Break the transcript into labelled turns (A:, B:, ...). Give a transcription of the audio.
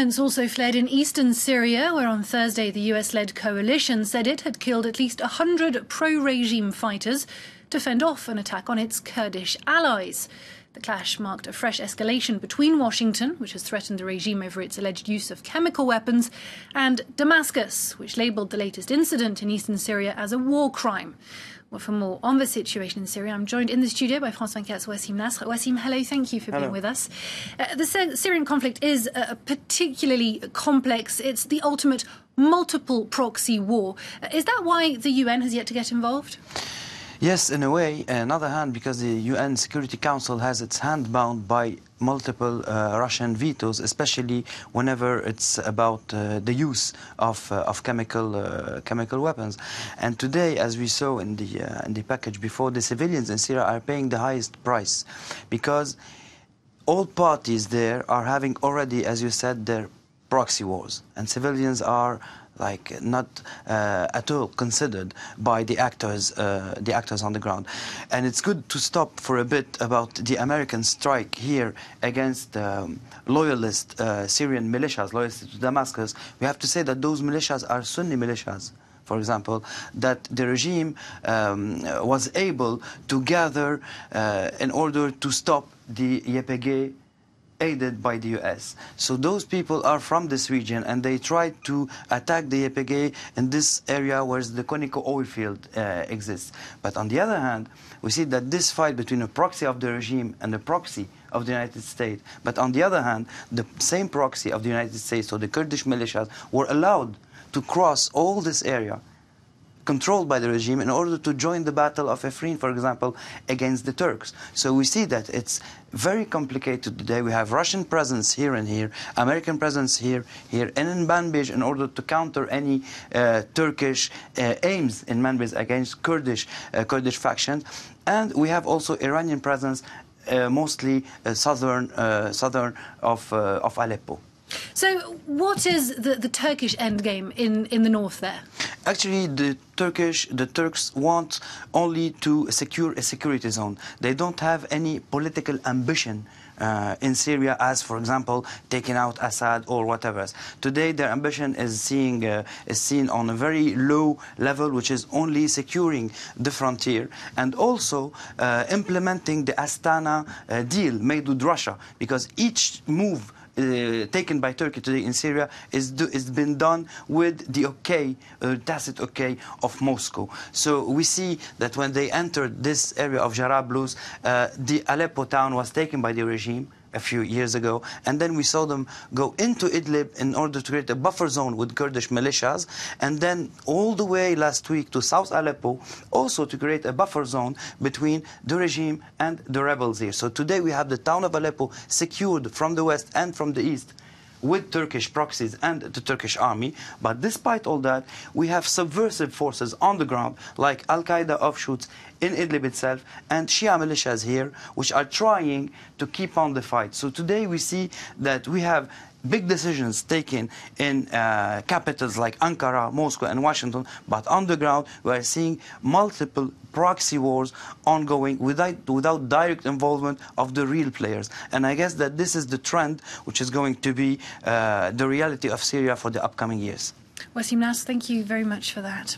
A: Violence also flared in eastern Syria, where on Thursday the US-led coalition said it had killed at least 100 pro-regime fighters to fend off an attack on its Kurdish allies. The clash marked a fresh escalation between Washington, which has threatened the regime over its alleged use of chemical weapons, and Damascus, which labelled the latest incident in eastern Syria as a war crime. Well, for more on the situation in Syria, I'm joined in the studio by France 24's Wassim Nasr. Wassim, hello, thank you for being with us. The Syrian conflict is particularly complex. It's the ultimate multiple proxy war. Is that why the UN has yet to get involved?
B: Yes, in a way. On the other hand, because the UN Security Council has its hand bound by multiple Russian vetoes, especially whenever it's about the use of chemical weapons. And today, as we saw in the package before, the civilians in Syria are paying the highest price, because all parties there are having already, as you said, their proxy wars, and civilians are not at all considered by the actors on the ground. And it's good to stop for a bit about the American strike here against loyalist Syrian militias, loyalist to Damascus. We have to say that those militias are Sunni militias, for example, that the regime was able to gather in order to stop the YPG aided by the US. So those people are from this region, and they tried to attack the YPG in this area where the Conoco oil field exists. But on the other hand, we see that this fight between a proxy of the regime and a proxy of the United States, but on the other hand, the same proxy of the United States, so the Kurdish militias, were allowed to cross all this area controlled by the regime in order to join the battle of Afrin, for example, against the Turks. So we see that it's very complicated today. We have Russian presence here and here, American presence here, and in Manbij in order to counter any Turkish aims in Manbij against Kurdish factions. And we have also Iranian presence, mostly southern of Aleppo.
A: So what is the Turkish endgame in the north there?
B: Actually, the Turks want only to secure a security zone. They don't have any political ambition in Syria, as, for example, taking out Assad or whatever else. Today, their ambition is seen on a very low level, which is only securing the frontier and also implementing the Astana deal made with Russia, because each move taken by Turkey today in Syria is been done with the tacit okay of Moscow. So we see that when they entered this area of Jarablus, the Aleppo town was taken by the regime a few years ago, and then we saw them go into Idlib in order to create a buffer zone with Kurdish militias, and then all the way last week to South Aleppo, also to create a buffer zone between the regime and the rebels here. So today we have the town of Aleppo secured from the west and from the east with Turkish proxies and the Turkish army. But despite all that, we have subversive forces on the ground, like Al-Qaeda offshoots in Idlib itself and Shia militias here, which are trying to keep on the fight. So today we see that we have big decisions taken in capitals like Ankara, Moscow, and Washington, but on the ground we are seeing multiple proxy wars ongoing without direct involvement of the real players. And I guess that this is the trend which is going to be the reality of Syria for the upcoming years.
A: Wassim Nasr, thank you very much for that.